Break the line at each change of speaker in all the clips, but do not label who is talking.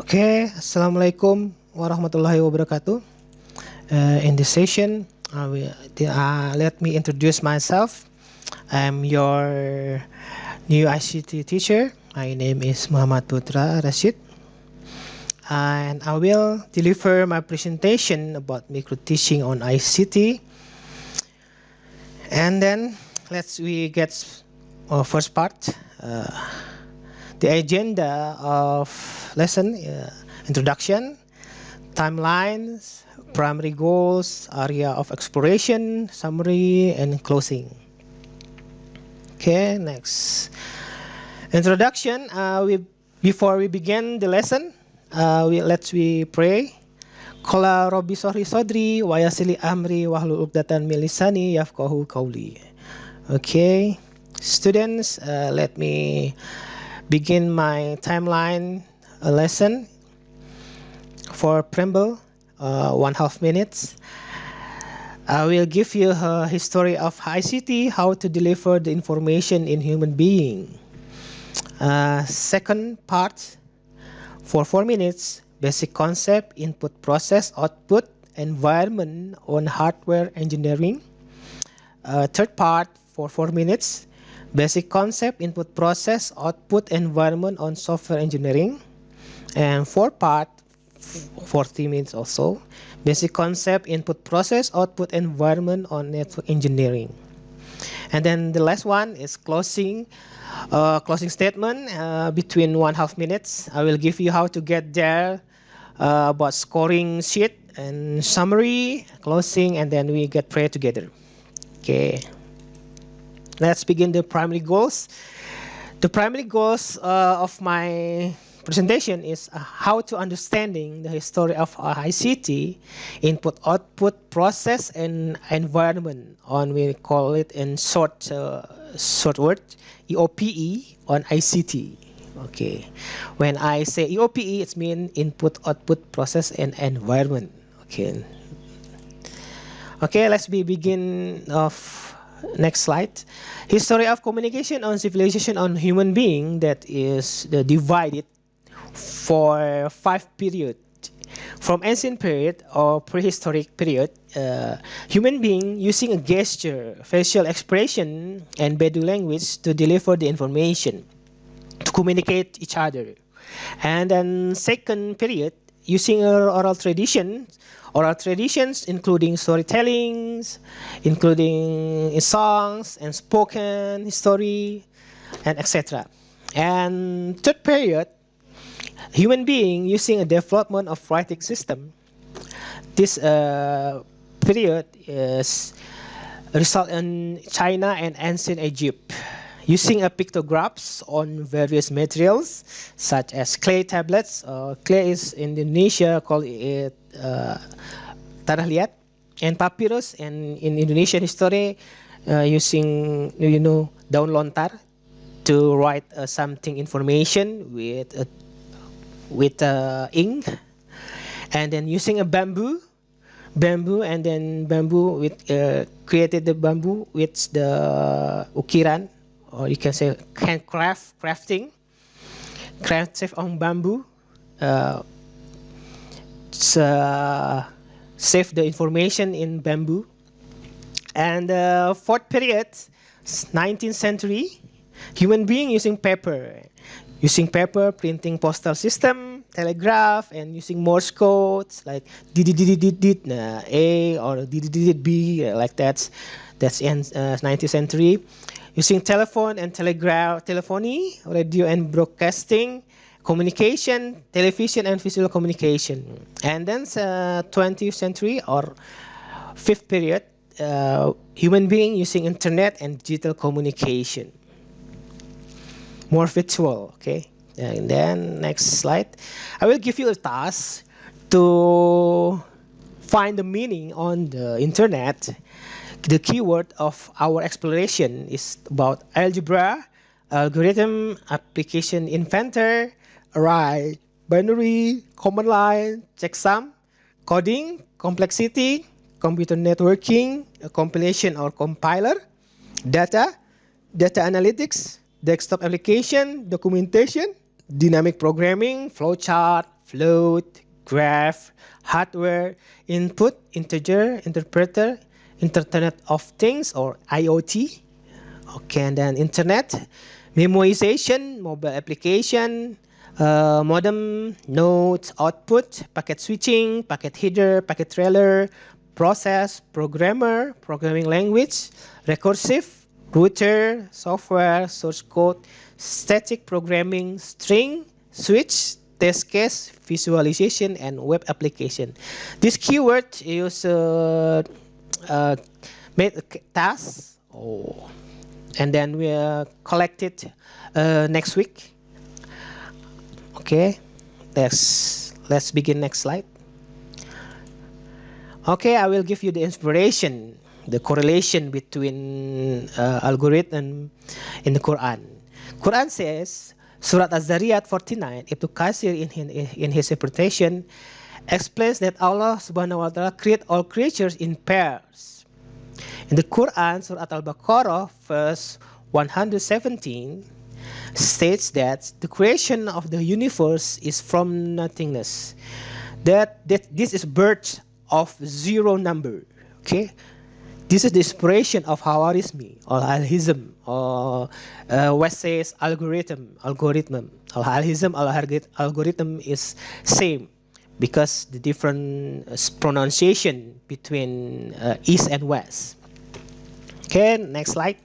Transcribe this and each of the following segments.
Okay, Assalamualaikum warahmatullahi wabarakatuh. In this session, let me introduce myself. I'm your new ICT teacher. My name is Muhammad Putra Rashid, and I will deliver my presentation about microteaching on ICT. And then we get first part. The agenda of lesson: introduction, timelines, primary goals, area of exploration, summary, and closing. Okay, next. Introduction. Before we begin the lesson, let's pray. Qala Rabbi Sohri Sodri wa Yasili Amri Wahlul Uqdatan min lisani yafqahu qawli. Okay, students, let me begin my timeline lesson for preamble, 1/2 minutes. I will give you a history of ICT, how to deliver the information in human being. Second part, for 4 minutes, basic concept, input, process, output, environment on hardware engineering. Third part, for 4 minutes, basic concept, input, process, output, environment on software engineering. And fourth part, 40 minutes also, basic concept, input, process, output, environment on network engineering. And then the last one is closing statement, between 1/2 minutes. I will give you how to get there, about scoring sheet and summary, closing, and then we get prayer together. Okay. Let's begin the primary goals. The primary goals of my presentation is how to understanding the history of ICT, input, output, process, and environment. We call it in short word EOPE on ICT. Okay, when I say EOPE, it means input, output, process, and environment. Okay. Okay, let's begin off. Next slide. History of communication on civilization on human being, that is divided for 5 periods. From ancient period or prehistoric period, human being using a gesture, facial expression, and body language to deliver the information, to communicate each other. And then second period, using oral traditions including storytellings, including songs and spoken history, and etc. And third period, human being using a development of writing system. This period is result in China and ancient Egypt, using pictographs on various materials such as clay tablets. Clay is in Indonesia called it tanah liat, and papyrus, and in Indonesian history using daun lontar to write something information with ink, and then using a bamboo, and then bamboo with created the bamboo with the ukiran, or you can say crafting on bamboo. Save the information in bamboo. And fourth period, 19th century, human being using paper, printing postal system, telegraph, and using Morse codes like A or B, like that. That's in 19th century. Using telephone and telephony, radio and broadcasting, communication, television, and visual communication. And then 20th century or fifth period, human being using internet and digital communication. More virtual, okay? And then next slide. I will give you a task to find the meaning on the internet. The keyword of our exploration is about algebra, algorithm, application inventor, array, binary, command line, checksum, coding, complexity, computer networking, a compilation or compiler, data analytics, desktop application, documentation, dynamic programming, flowchart, float, graph, hardware, input, integer, interpreter, Internet of Things or IoT. Okay, and then internet, memoization, mobile application, modem, nodes, output, packet switching, packet header, packet trailer, process, programmer, programming language, recursive, router, software, source code, static programming, string, switch, test case, visualization, and web application. This keyword is uh, made a task. Oh, and then we collect it next week. Okay, let's begin. Next slide. Okay, I will give you the inspiration, the correlation between algorithm in the Quran. Quran says, Surat Az-Zariyat 49, Ibn Kathir in his interpretation explains that Allah Subhanahu wa Taala create all creatures in pairs. In the Quran, Surat Al-Baqarah, verse 117, states that the creation of the universe is from nothingness. That this is birth of zero number. Okay, this is the inspiration of Hawarizmi or Al-Hizm or West says algorithm. Algorithm is same because the different pronunciation between East and West. Okay, next slide.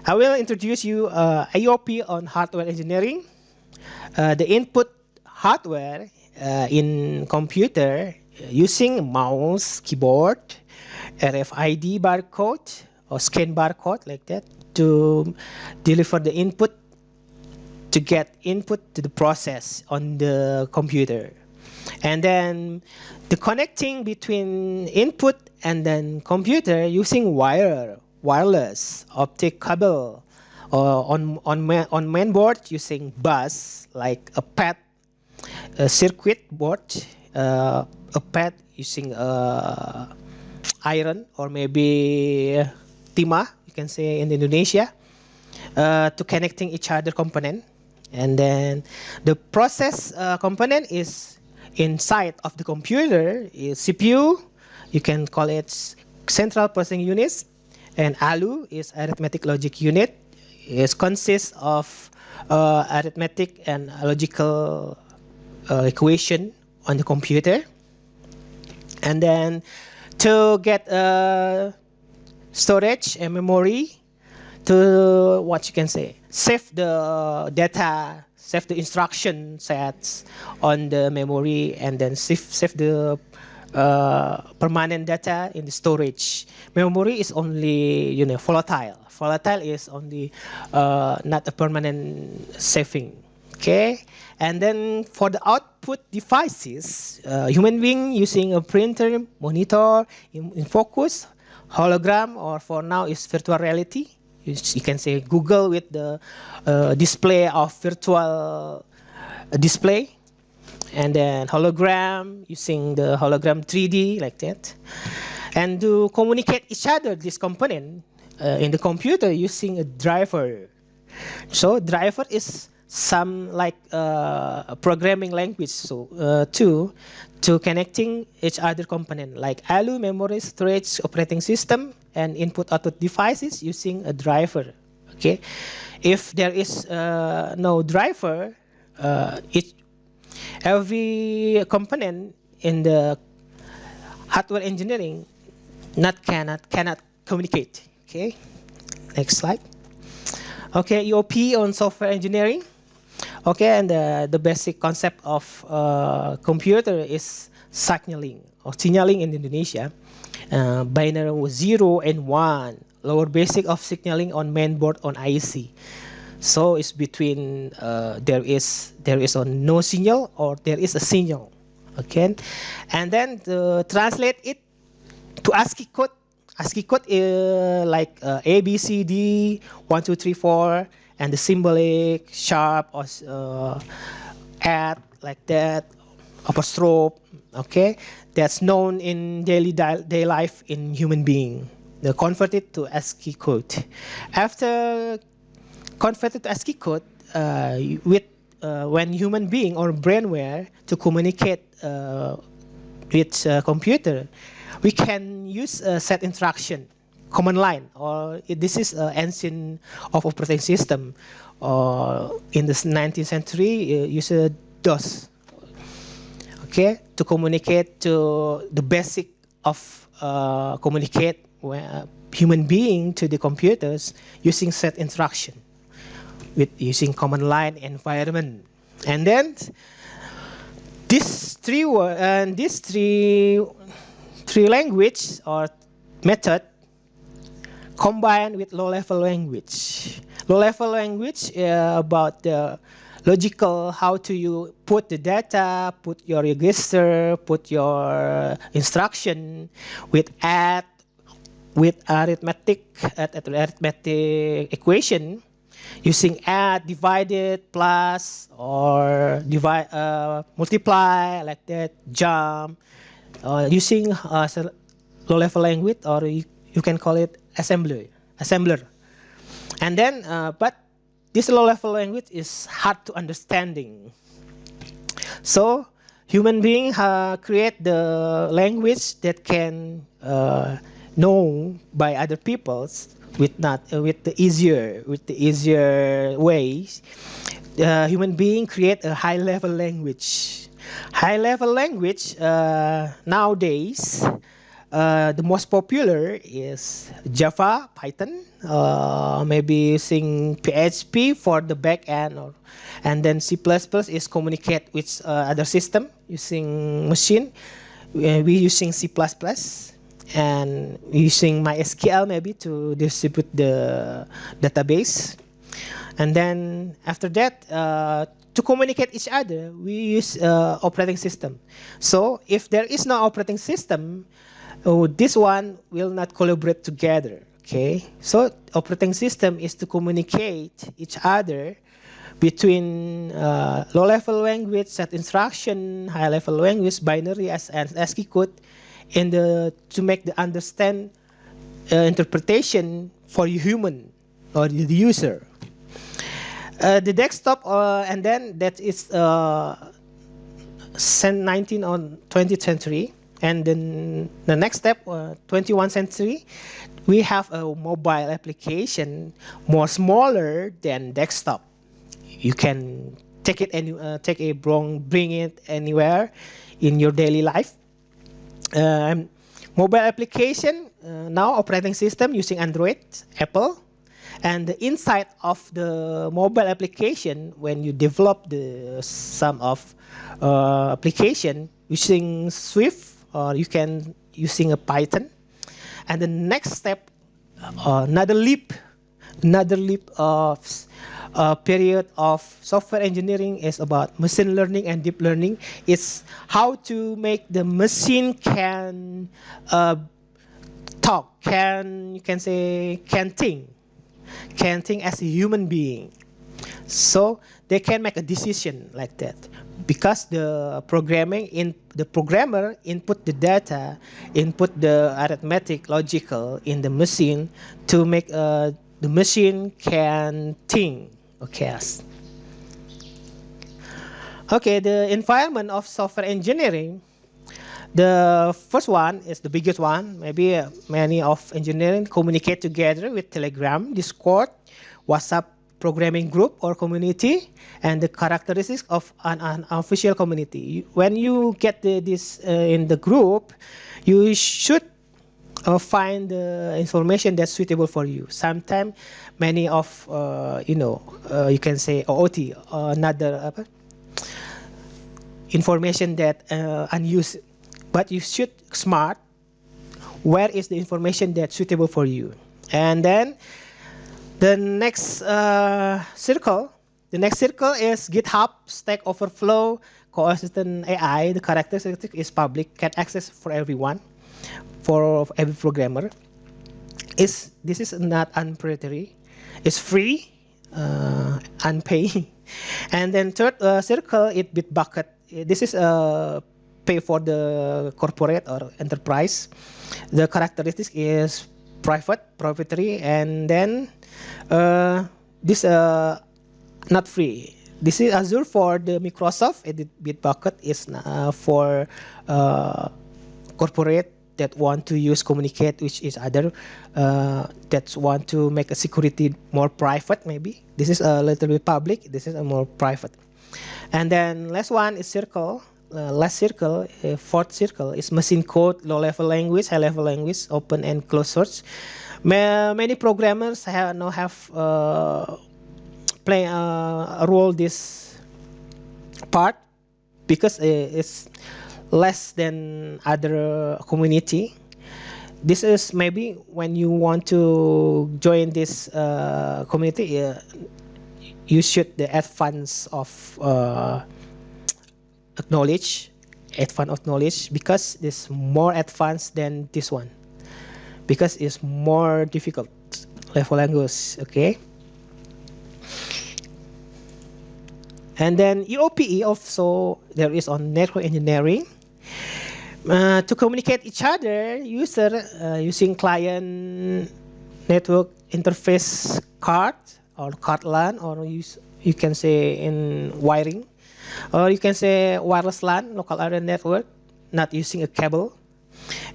I will introduce you AOP on hardware engineering. The input hardware in computer using mouse, keyboard, RFID barcode or scan barcode like that to deliver the input to get input to the process on the computer. And then the connecting between input and then computer using wireless, optic cable, or on mainboard using bus like a pad, a circuit board, a pad using iron or maybe timah, you can say in Indonesia, to connecting each other component. And then the process component is inside of the computer is CPU, you can call it central processing units, and ALU is arithmetic logic unit. It consists of arithmetic and logical equation on the computer. And then to get storage and memory to what you can say, save the data, save the instruction sets on the memory, and then save the permanent data in the storage. Memory is only volatile. Volatile is only not a permanent saving. Okay, and then for the output devices, human being using a printer, monitor, in focus, hologram, or for now is virtual reality. You can say Google with the display of virtual display, and then hologram using the hologram 3D like that, and to communicate each other this component in the computer using a driver. So driver is some like programming language, so to connecting each other component like ALU, memory, storage, operating system, and input output devices using a driver. Okay, if there is no driver, every component in the hardware engineering cannot communicate. Okay, next slide. Okay, EOP on software engineering. Okay, and the basic concept of computer is signaling or signaling in Indonesia. Binary 0 and 1, lower basic of signaling on mainboard on IC. So it's between there is a no signal or there is a signal. Okay, and then to translate it to ASCII code. ASCII code is like A, B, C, D, 1, 2, 3, 4, and the symbolic, sharp, or add, like that, apostrophe, okay? That's known in daily life in human being. They convert it to ASCII code. After converted to ASCII code, with when human being or brainware to communicate with computer, we can use set instruction, command line, or this is ancient of operating system. In the 19th century, use DOS, okay, to communicate to the basic of communicate human being to the computers using set instruction with using command line environment. And then these three language or method combined with low-level language. Low-level language about the logical, how to you put the data, put your register, put your instruction with add, with arithmetic equation using add, divided, plus, or divide, multiply, like that, jump, using low-level language, or you can call it assembler. And then, but this low-level language is hard to understanding. So human being create the language that can know by other peoples with the easier ways. Human being create a high-level language. High-level language nowadays. The most popular is Java, Python, maybe using PHP for the back end, and then C++ is communicate with other system using machine. We using C++, and using MySQL maybe to distribute the database. And then after that, to communicate each other, we use operating system. So if there is no operating system, this one will not collaborate together. Okay, so operating system is to communicate each other between low-level language, set instruction, high-level language, binary as ASCII code, and to make the understand interpretation for human or the user. The desktop, and then that is 19th or 20th century. And then the next step, 21st century, we have a mobile application more smaller than desktop. You can take it bring it anywhere in your daily life. Mobile application now operating system using Android, Apple, and the inside of the mobile application when you develop some of application using Swift, or you can using a Python. And the next step, another leap of period of software engineering is about machine learning and deep learning. It's how to make the machine can talk, can think as a human being. So they can make a decision like that, because the programmer input the data, input the arithmetic, logical in the machine to make the machine can think. Okay, the environment of software engineering. The first one is the biggest one. Maybe many of engineering communicate together with Telegram, Discord, WhatsApp programming group or community, and the characteristics of an official community. When you get this in the group, you should find the information that's suitable for you. Sometimes many of you can say OOT, another information that unused, but you should smart where is the information that's suitable for you. And then the next circle is GitHub, Stack Overflow, Consistent AI. The characteristic is public, can access for everyone, for every programmer. This is not unproprietary. It's free, unpaid. And then third circle is Bitbucket. This is pay for the corporate or enterprise. The characteristic is private, proprietary, and then this not free. This is Azure for the Microsoft, and the Bitbucket is for corporate that want to use communicate with each other, that want to make a security more private. Maybe this is a little bit public. This is a more private. And then last one is Circle. Last circle, fourth circle is machine code, low level language, high level language, open and closed source. Many programmers now have play a role this part because it's less than other community. This is maybe when you want to join this community, you should the advance of knowledge, because it's more advanced than this one, because it's more difficult level language. Okay. And then EOPE also there is on network engineering. To communicate each other, user using client network interface card or card LAN, or you can say in wiring, or you can say wireless LAN, local area network, not using a cable.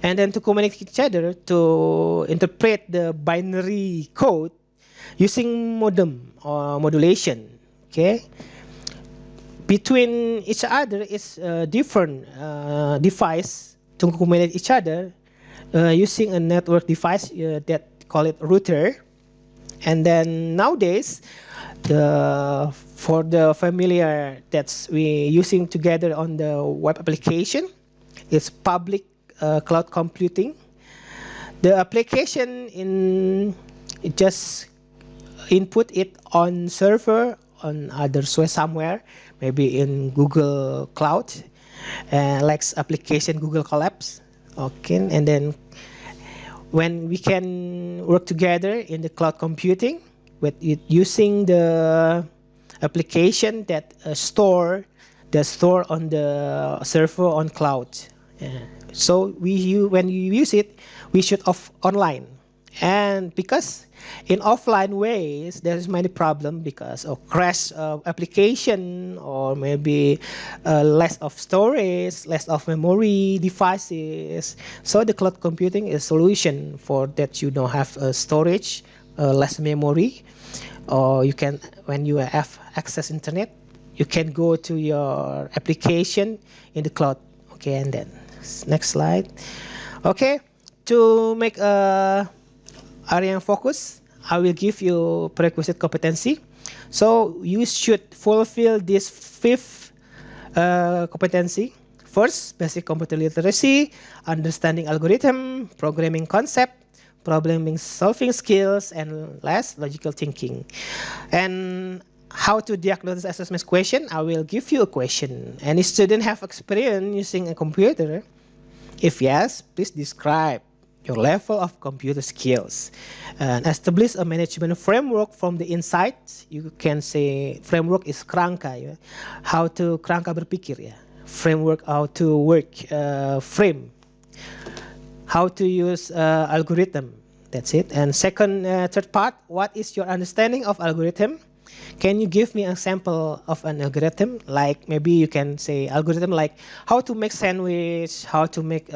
And then to communicate each other, to interpret the binary code using modem or modulation. Okay. Between each other is different device to communicate each other using a network device that call it router. And then nowadays, for the familiar that's we using together on the web application, it's public cloud computing. The application just input it on server on other source somewhere, maybe in Google Cloud, like application Google Collapse. Okay, and then when we can work together in the cloud computing with it using the application that store on the server on cloud. So when you use it, we should off online. And because in offline ways there is many problem because of crash of application, or maybe less of storage, less of memory devices. So the cloud computing is a solution for that. You don't have storage, less memory, or you can, when you have access internet, you can go to your application in the cloud. Okay, and then next slide. Okay, to make a area focus, I will give you prerequisite competency. So you should fulfill this fifth competency. First, basic computer literacy, understanding algorithm, programming concept, problem solving skills, and last, logical thinking. And how to diagnose assessment question, I will give you a question. Any student have experience using a computer? If yes, please describe your level of computer skills, and establish a management framework from the inside. You can say framework is kerangka, ya. How to kerangka berpikir, ya. Framework, how to work, frame, how to use algorithm. That's it. And second, third part, what is your understanding of algorithm? Can you give me an example of an algorithm? Like maybe you can say algorithm like how to make sandwich, how to make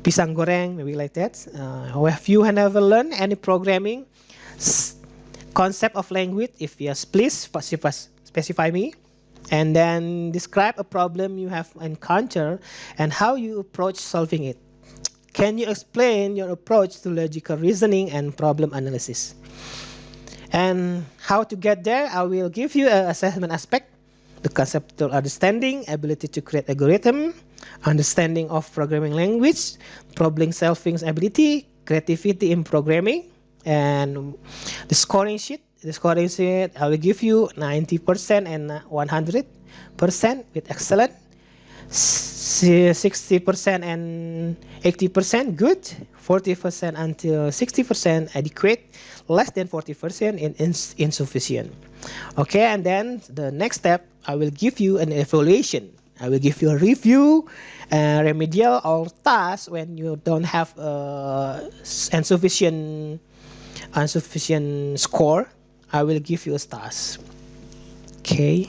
pisang goreng, maybe like that. Have you never learned any programming concept of language? If yes, please specify me. And then describe a problem you have encountered and how you approach solving it. Can you explain your approach to logical reasoning and problem analysis? And how to get there, I will give you an assessment aspect, the conceptual understanding, ability to create algorithm, understanding of programming language, problem solving ability, creativity in programming, and the scoring sheet. The scoring sheet, I will give you 90% and 100% with excellent, 60% and 80% good, 40% until 60% adequate, less than 40% insufficient. Okay, and then the next step, I will give you an evaluation. I will give you a review, remedial or task when you don't have insufficient score. I will give you a stars. Okay.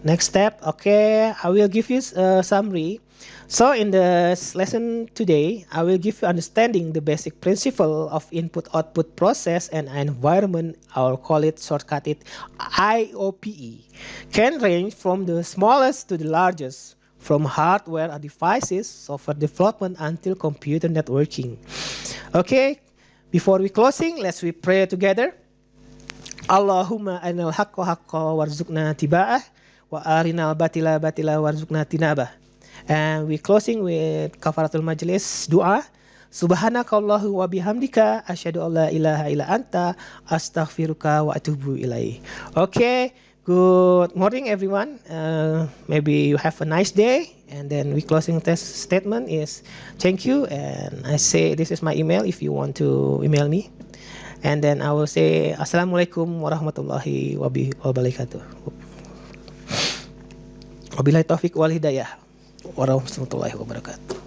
Next step, okay, I will give you a summary. So in the lesson today, I will give you understanding the basic principle of input-output process and environment. I'll call it shortcut IOPE. Can range from the smallest to the largest, from hardware or devices, software development until computer networking. Okay, before we closing, we pray together. Allahumma arinal haqqa haqqa warzuqna tiba'ah wa arinal batila batila warzuqna tinabah. And we closing with kafaratul majlis dua. Subhanakallahu wa bihamdika asyhadu an la ilaha illa anta astaghfiruka wa atubu ilaih. Okay, good morning everyone. Maybe you have a nice day. And then we closing test statement is thank you, and I say this is my email if you want to email me. And then I will say Assalamualaikum warahmatullahi wabarakatuh. Wabillahi taufiq wal hidayah warahmatullahi wabarakatuh.